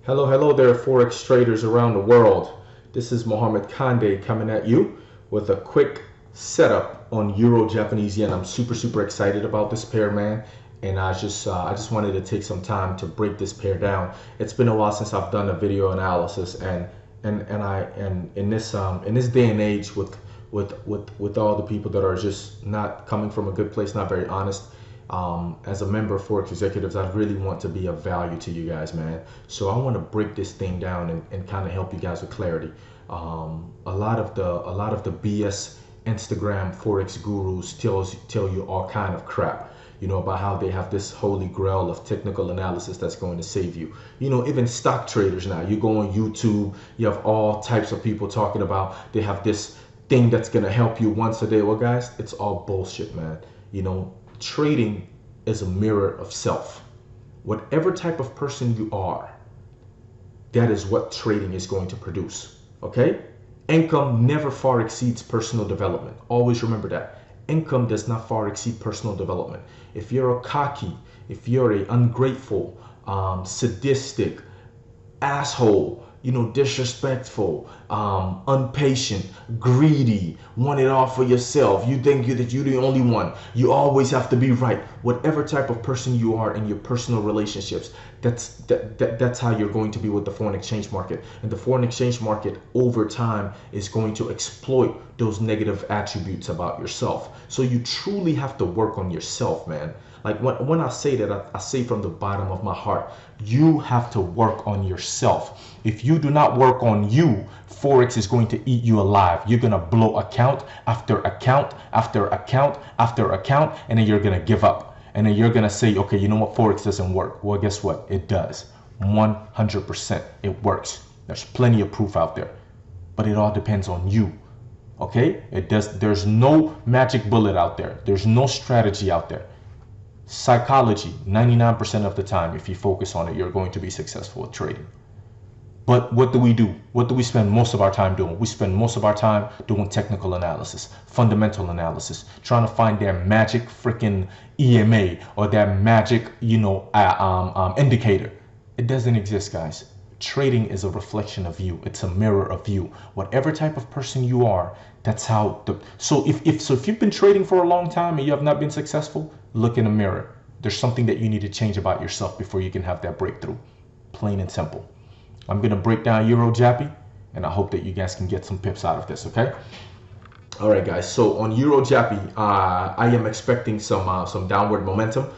Hello there, Forex traders around the world. This is Mohammed Kande coming at you with a quick setup on Euro Japanese yen. I'm super excited about this pair, man. And I just wanted to take some time to break this pair down. It's been a while since I've done a video analysis, and in this day and age with all the people that are just not coming from a good place, not very honest. As a member of Forex Executives, I really want to be of value to you guys, man. So I want to break this thing down and kind of help you guys with clarity. A lot of the BS Instagram Forex gurus tell you all kind of crap, you know, about how they have this holy grail of technical analysis that's going to save you. You know, even stock traders now, you go on YouTube, you have all types of people talking about they have this thing that's going to help you once a day. Well, guys, it's all bullshit, man. You know, trading is a mirror of self. Whatever type of person you are, that is what trading is going to produce. Okay? Income never far exceeds personal development. Always remember that. Income does not far exceed personal development. If you're a cocky, if you're a ungrateful, sadistic, asshole, you know, disrespectful, impatient, greedy, want it all for yourself. You think that you're the only one. You always have to be right. Whatever type of person you are in your personal relationships, that's how you're going to be with the foreign exchange market. And the foreign exchange market over time is going to exploit those negative attributes about yourself. So you truly have to work on yourself, man. Like when I say that, I say from the bottom of my heart, you have to work on yourself. If you do not work on you, Forex is going to eat you alive. You're going to blow account after account after account after account, and then you're going to give up. And then you're going to say, okay, you know what, Forex doesn't work. Well, guess what? It does. 100% it works. There's plenty of proof out there, but it all depends on you. Okay? It does. There's no magic bullet out there. There's no strategy out there. Psychology, 99% of the time, if you focus on it, you're going to be successful with trading. But what do we do? What do we spend most of our time doing? We spend most of our time doing technical analysis, fundamental analysis, trying to find their magic freaking EMA or their magic, you know, indicator. It doesn't exist, guys. Trading is a reflection of you. It's a mirror of you. Whatever type of person you are, that's how so if you've been trading for a long time and you have not been successful, look in the mirror. There's something that you need to change about yourself before you can have that breakthrough. Plain and simple. I'm going to break down EURJPY, and I hope that you guys can get some pips out of this, okay? All right, guys. So on EURJPY, I am expecting some downward momentum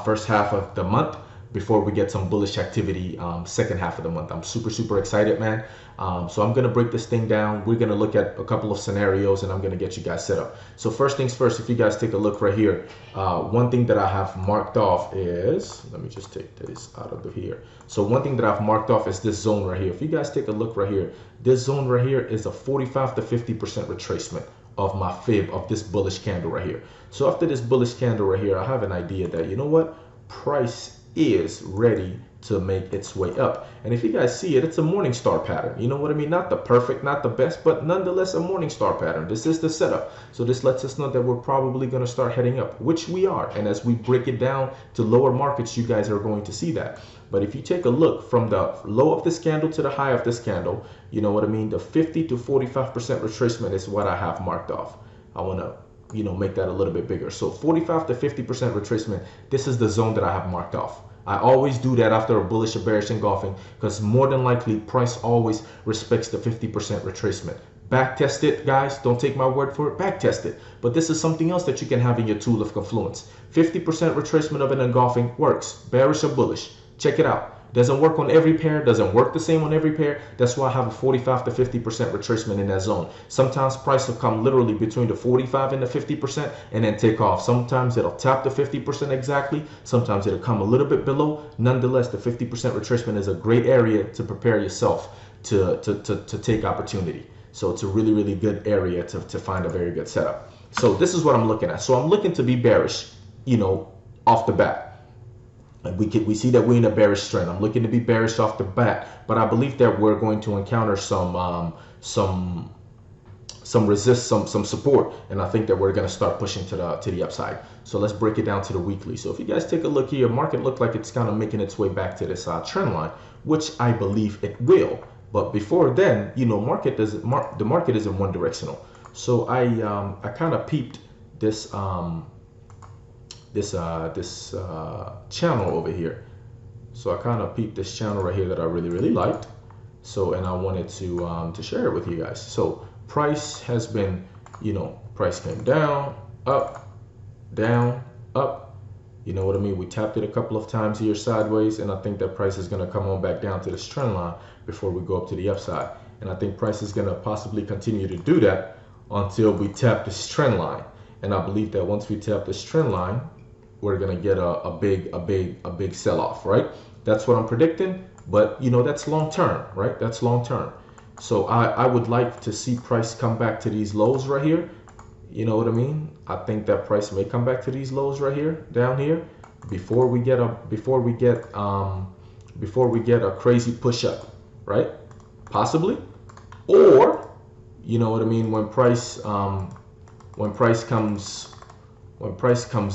first half of the month before we get some bullish activity second half of the month. I'm super excited, man. So I'm going to break this thing down. We're going to look at a couple of scenarios, and I'm going to get you guys set up. So first things first, if you guys take a look right here, one thing that I have marked off is, let me just take this out of here. So one thing that I've marked off is this zone right here. If you guys take a look right here, this zone right here is a 45 to 50% retracement of my fib of this bullish candle right here. So after this bullish candle right here, I have an idea that, you know what, price is ready to make its way up. And if you guys see it, it's a morning star pattern. You know what I mean? Not the perfect, not the best, but nonetheless a morning star pattern. This is the setup. So this lets us know that we're probably going to start heading up, which we are. And as we break it down to lower markets, you guys are going to see that. But if you take a look from the low of this candle to the high of this candle, you know what I mean? The 50 to 45% retracement is what I have marked off. I want to, you know, make that a little bit bigger. So 45 to 50% retracement, this is the zone that I have marked off. I always do that after a bullish or bearish engulfing, because more than likely price always respects the 50% retracement. Back test it, guys. Don't take my word for it. Back test it. But this is something else that you can have in your tool of confluence. 50% retracement of an engulfing works, bearish or bullish. Check it out. Doesn't work on every pair, doesn't work the same on every pair. That's why I have a 45 to 50% retracement in that zone. Sometimes price will come literally between the 45 and the 50% and then take off. Sometimes it'll tap the 50% exactly. Sometimes it'll come a little bit below. Nonetheless, the 50% retracement is a great area to prepare yourself to take opportunity. So it's a really good area to find a very good setup. So this is what I'm looking at. So I'm looking to be bearish, you know, off the bat. We see that we're in a bearish trend. I'm looking to be bearish off the bat, but I believe that we're going to encounter some some resist, some support, and I think that we're going to start pushing to the upside. So let's break it down to the weekly. So if you guys take a look here, market looked like it's kind of making its way back to this trend line, which I believe it will. But before then, you know, the market isn't one directional. So I kind of peeped this channel over here. So I kind of peeped this channel right here that I really liked. So, and I wanted to share it with you guys. So price has been, you know, price came down, up, up. You know what I mean? We tapped it a couple of times here sideways, and I think that price is going to come on back down to this trend line before we go up to the upside. And I think price is going to possibly continue to do that until we tap this trend line. And I believe that once we tap this trend line, we're going to get a big sell-off, right? That's what I'm predicting. But, you know, that's long term, right? That's long term. So I would like to see price come back to these lows right here. You know what I mean? I think that price may come back to these lows right here, down here, before we get a crazy push up, right? Possibly. Or, you know what I mean, when price comes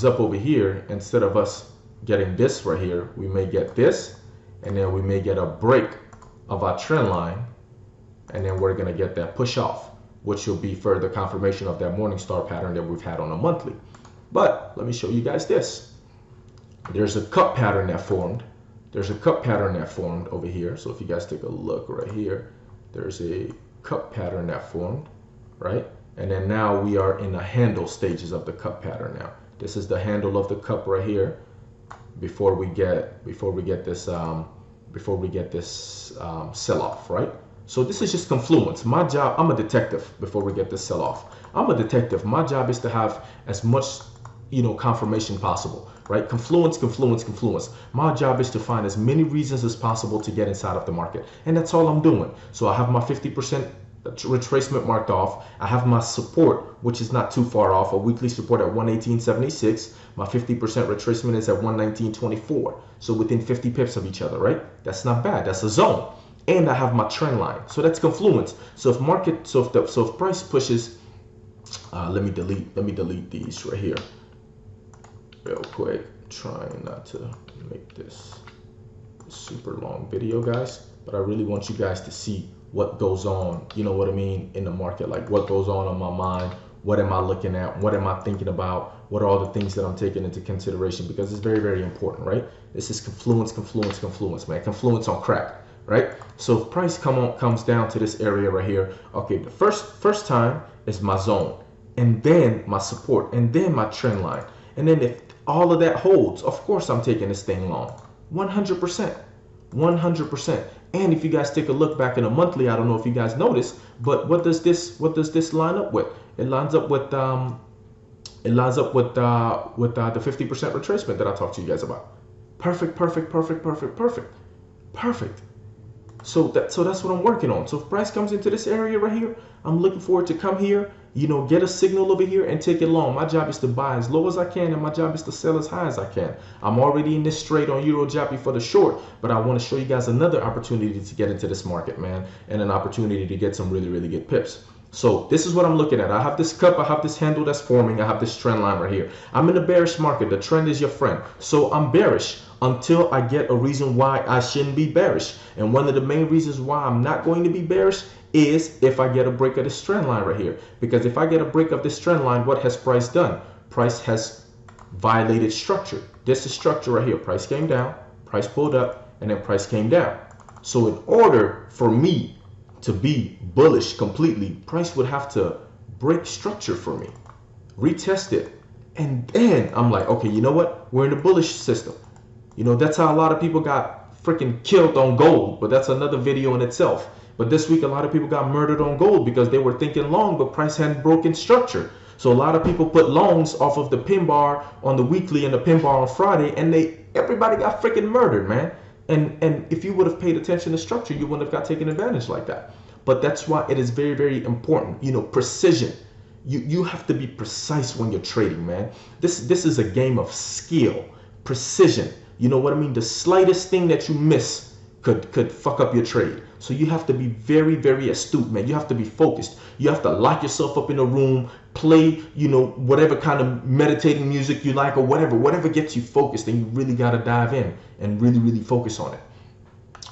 up over here, instead of us getting this right here, we may get this. And then we may get a break of our trend line, and then we're going to get that push off, which will be further confirmation of that Morningstar pattern that we've had on a monthly. But let me show you guys this. There's a cup pattern that formed. There's a cup pattern that formed over here. So if you guys take a look right here, there's a cup pattern that formed, right? And then now we are in the handle stages of the cup pattern now. This is the handle of the cup right here. Before we get this sell-off, right? So this is just confluence. My job, I'm a detective. Before we get this sell-off, I'm a detective. My job is to have as much, you know, confirmation possible, right? Confluence. My job is to find as many reasons as possible to get inside of the market, and that's all I'm doing. So I have my 50% retracement marked off. I have my support, which is not too far off, a weekly support at 118.76. My 50% retracement is at 119.24. So within 50 pips of each other, right? That's not bad. That's a zone. And I have my trend line. So that's confluence. So if price pushes, let me delete these right here real quick. Trying not to make this a super long video, guys, but I really want you guys to see what goes on, you know what I mean, in the market, like what goes on my mind, what am I looking at, what am I thinking about, what are all the things that I'm taking into consideration, because it's very important, right? This is confluence, man, confluence on crack, right? So if price comes down to this area right here, okay, the first time is my zone, and then my support, and then my trend line, and then if all of that holds, of course I'm taking this thing long, 100%. And if you guys take a look back in a monthly, I don't know if you guys noticed, but what does this line up with? It lines up with the 50% retracement that I talked to you guys about. Perfect. So that's what I'm working on. So if price comes into this area right here, I'm looking forward to come here, you know, get a signal over here and take it long. My job is to buy as low as I can, and my job is to sell as high as I can. I'm already in this trade on EURJPY for the short, but I want to show you guys another opportunity to get into this market, man, and an opportunity to get some really good pips. So this is what I'm looking at. I have this cup, I have this handle that's forming, I have this trend line right here. I'm in a bearish market. The trend is your friend. So I'm bearish until I get a reason why I shouldn't be bearish. And one of the main reasons why I'm not going to be bearish is if I get a break of this trend line right here. Because if I get a break of this trend line, what has price done? Price has violated structure. This is structure right here. Price came down, price pulled up, and then price came down. So in order for me to be bullish completely, price would have to break structure for me, retest it, and then I'm like, okay, you know what? We're in a bullish system. You know, that's how a lot of people got freaking killed on gold, but that's another video in itself. But this week, a lot of people got murdered on gold because they were thinking long, but price hadn't broken structure. So a lot of people put longs off of the pin bar on the weekly and the pin bar on Friday, and everybody got freaking murdered, man. And if you would have paid attention to structure, you wouldn't have got taken advantage like that. But that's why it is very important. You know, precision. You have to be precise when you're trading, man. This is a game of skill, precision. You know what I mean? The slightest thing that you miss could fuck up your trade. So you have to be very, very astute, man. You have to be focused. You have to lock yourself up in a room, play, whatever kind of meditating music you like, or whatever gets you focused. And you really got to dive in and really, really focus on it.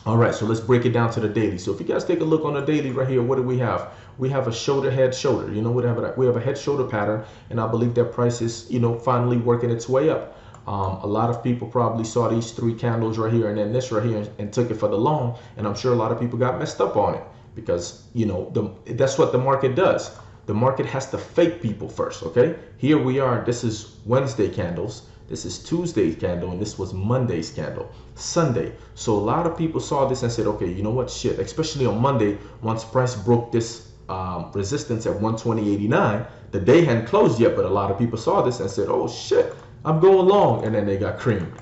All right, so let's break it down to the daily. So if you guys take a look on the daily right here, what do we have? We have a shoulder, head, shoulder. We have a head, shoulder pattern, and I believe that price is, finally working its way up. A lot of people probably saw these 3 candles right here and then this right here and took it for the long, and I'm sure a lot of people got messed up on it because, that's what the market does. The market has to fake people first, okay? Here we are. This is Wednesday candles. This is Tuesday's candle, and this was Monday's candle, Sunday. So a lot of people saw this and said, okay, you know what, shit, especially on Monday, once price broke this resistance at 120.89, the day hadn't closed yet, but a lot of people saw this and said, oh shit, I'm going long, and then they got creamed,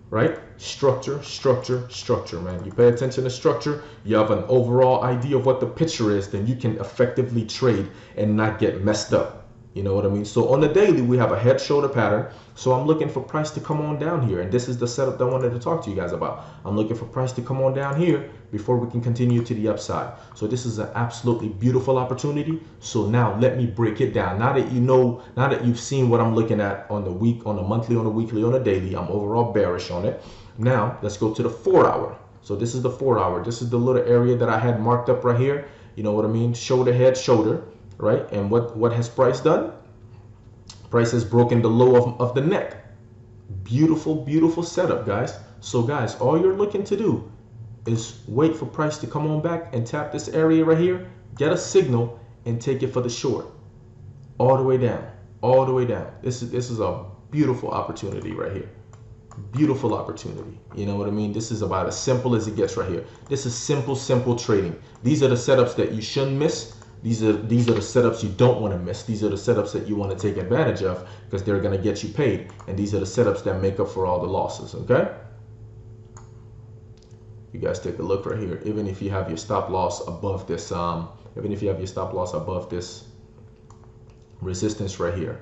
right? Structure, structure, structure, man. You pay attention to structure, you have an overall idea of what the picture is, then you can effectively trade and not get messed up. You know what I mean? So on the daily, we have a head shoulder pattern. So I'm looking for price to come on down here. And this is the setup that I wanted to talk to you guys about. I'm looking for price to come on down here before we can continue to the upside. So this is an absolutely beautiful opportunity. So now let me break it down. Now that you've seen what I'm looking at on the week, on the monthly, on the weekly, on the daily, I'm overall bearish on it. Now let's go to the 4-hour. So this is the 4-hour. This is the little area that I had marked up right here. You know what I mean? Shoulder, head, shoulder. Right? And what has price done? Price has broken the low of the neck. Beautiful, beautiful setup, guys. So guys, all you're looking to do is wait for price to come on back and tap this area right here, get a signal, and take it for the short. All the way down. All the way down. This is a beautiful opportunity right here. Beautiful opportunity. You know what I mean? This is about as simple as it gets right here. This is simple trading. These are the setups that you shouldn't miss. These are the setups you don't want to miss. These are the setups that you want to take advantage of because they're going to get you paid. And these are the setups that make up for all the losses, okay? You guys take a look right here. Even if you have your stop loss above this, resistance right here.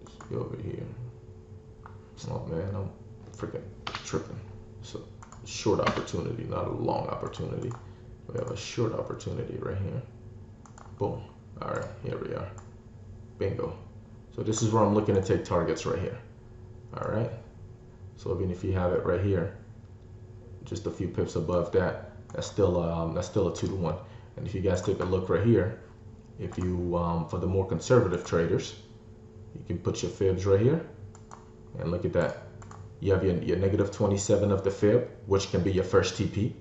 Let's go over here. Oh man, I'm freaking tripping. So short opportunity, not a long opportunity. We have a short opportunity right here. Boom. All right, here we are. Bingo. So this is where I'm looking to take targets right here. All right. So even if you have it right here, just a few pips above that, that's still a 2-to-1. And if you guys take a look right here, if you for the more conservative traders, you can put your fibs right here, and look at that. You have your negative 27 of the fib, which can be your first TP.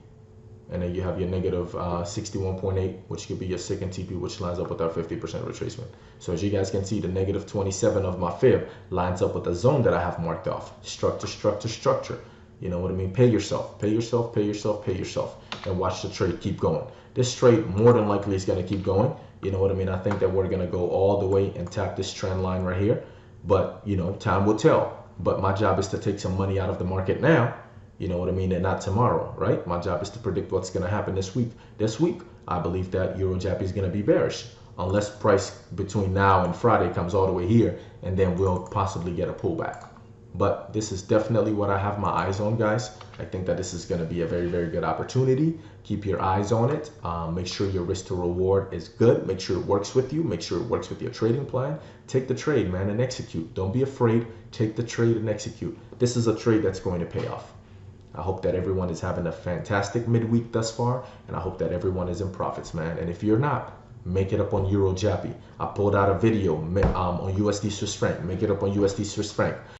And then you have your negative 61.8, which could be your second TP, which lines up with our 50% retracement. So as you guys can see, the negative 27 of my fib lines up with the zone that I have marked off. Structure, structure, structure. You know what I mean? Pay yourself, pay yourself, pay yourself, pay yourself, and watch the trade keep going. This trade more than likely is going to keep going. You know what I mean? I think that we're going to go all the way and tap this trend line right here. But, time will tell. But my job is to take some money out of the market now, you know what I mean, and not tomorrow, right? My job is to predict what's going to happen this week. This week, I believe that EURJPY is going to be bearish, unless price between now and Friday comes all the way here, and then we'll possibly get a pullback. But this is definitely what I have my eyes on, guys. I think that this is going to be a very, very good opportunity. Keep your eyes on it. Make sure your risk to reward is good. Make sure it works with you. Make sure it works with your trading plan. Take the trade, man, and execute. Don't be afraid. Take the trade and execute. This is a trade that's going to pay off. I hope that everyone is having a fantastic midweek thus far, and I hope that everyone is in profits, man. And if you're not, make it up on EURJPY. I pulled out a video on USD Swiss franc. Make it up on USD Swiss franc.